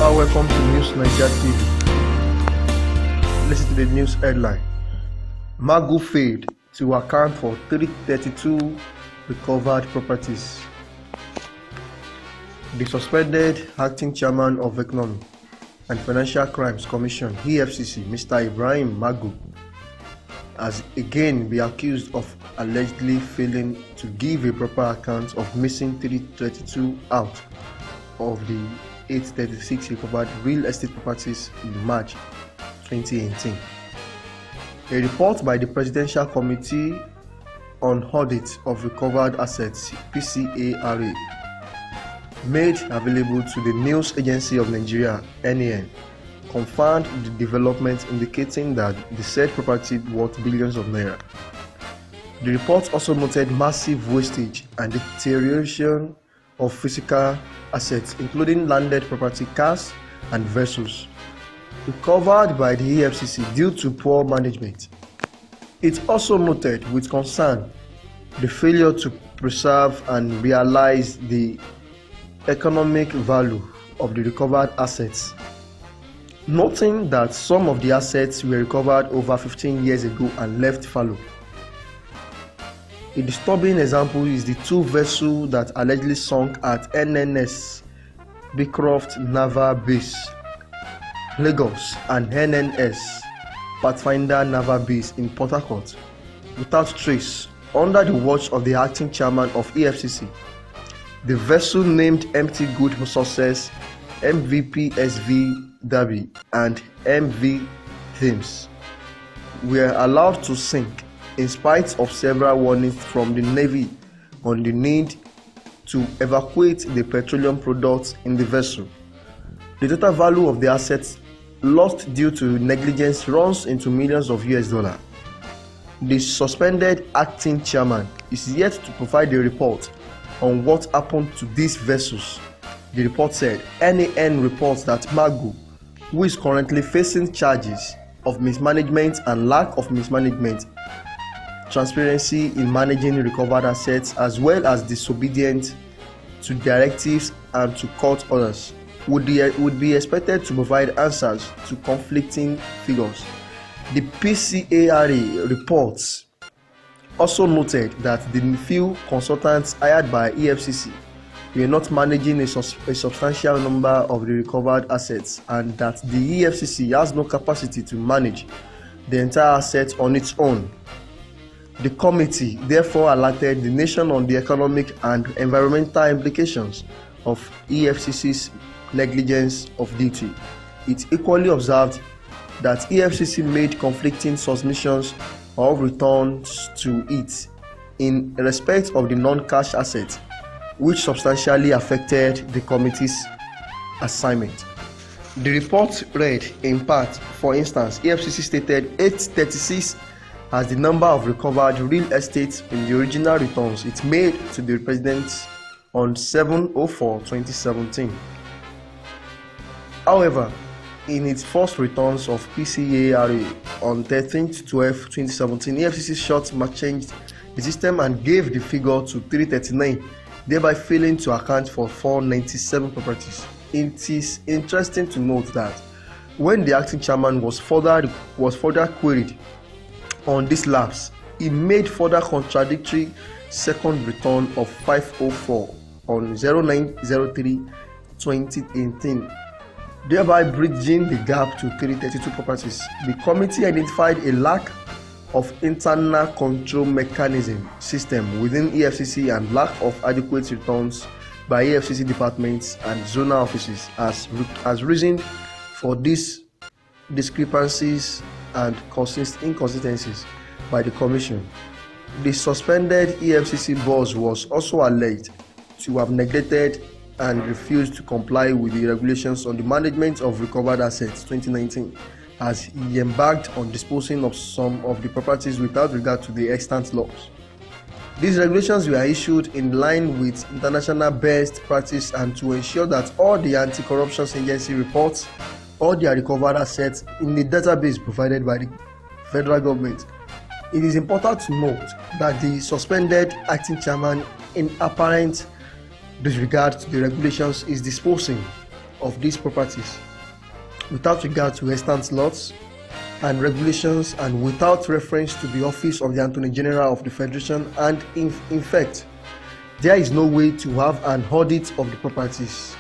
Welcome to News Nigeria TV. Listen to the news headline. Magu failed to account for 332 recovered properties. The suspended acting chairman of Economic and Financial Crimes Commission (EFCC), Mr. Ibrahim Magu, has again been accused of allegedly failing to give a proper account of missing 332 out of the 836 recovered real estate properties in March 2018. A report by the Presidential Committee on Audit of Recovered Assets (PCARA) made available to the News Agency of Nigeria (NAN) confirmed the development, indicating that the said property worth billions of naira. The report also noted massive wastage and deterioration of physical assets, including landed property, cars, and vessels, recovered by the EFCC due to poor management. It also noted with concern the failure to preserve and realize the economic value of the recovered assets, noting that some of the assets were recovered over 15 years ago and left fallow. A disturbing example is the two vessels that allegedly sunk at NNS Beecroft Naval Base, Lagos, and NNS Pathfinder Naval Base in Port Harcourt without trace, under the watch of the acting chairman of EFCC. The vessel named Empty Good Success, MVPSV Derby, and MV Thames were allowed to sink in spite of several warnings from the Navy on the need to evacuate the petroleum products in the vessel. The total value of the assets lost due to negligence runs into millions of US dollars. The suspended acting chairman is yet to provide a report on what happened to these vessels. The report said NAN reports that Magu, who is currently facing charges of mismanagement and lack of mismanagement, transparency in managing recovered assets, as well as disobedience to directives and to court orders, would be expected to provide answers to conflicting figures. The PCARA reports also noted that the few consultants hired by EFCC were not managing a substantial number of the recovered assets, and that the EFCC has no capacity to manage the entire assets on its own. The committee therefore alerted the nation on the economic and environmental implications of EFCC's negligence of duty. It equally observed that EFCC made conflicting submissions of returns to it in respect of the non-cash assets, which substantially affected the committee's assignment. The report read in part, for instance, EFCC stated 836 as the number of recovered real estate in the original returns it made to the president on 7/04/2017. However, in its first returns of PCARA on 13/12/2017, EFCC short-changed the system and gave the figure to 339, thereby failing to account for 497 properties. It is interesting to note that when the acting chairman was further queried on this lapse, he made further contradictory second return of 504 on 09/03/2018, thereby bridging the gap to 332 properties. The committee identified a lack of internal control mechanism system within EFCC and lack of adequate returns by EFCC departments and zonal offices as reason for these discrepancies and inconsistencies by the commission. The suspended EFCC boss was also alleged to have neglected and refused to comply with the regulations on the management of recovered assets 2019, as he embarked on disposing of some of the properties without regard to the extant laws. These regulations were issued in line with international best practice and to ensure that all the anti-corruption agency reports all their recovered assets in the database provided by the federal government. It is important to note that the suspended acting chairman, in apparent disregard to the regulations, is disposing of these properties without regard to extant laws and regulations and without reference to the office of the Attorney General of the Federation, and in fact, there is no way to have an audit of the properties.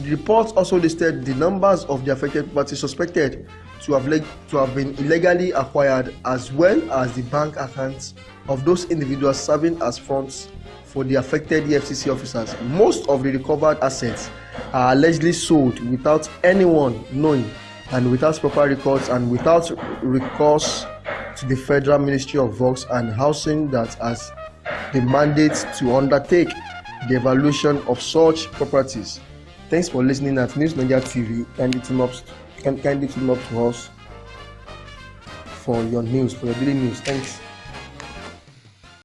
The report also listed the numbers of the affected properties suspected to have been illegally acquired, as well as the bank accounts of those individuals serving as fronts for the affected EFCC officers. Most of the recovered assets are allegedly sold without anyone knowing and without proper records and without recourse to the Federal Ministry of Works and Housing that has the mandate to undertake the evaluation of such properties. Thanks for listening at News Nigeria TV. Kindly team up to us for your news, for your daily news. Thanks.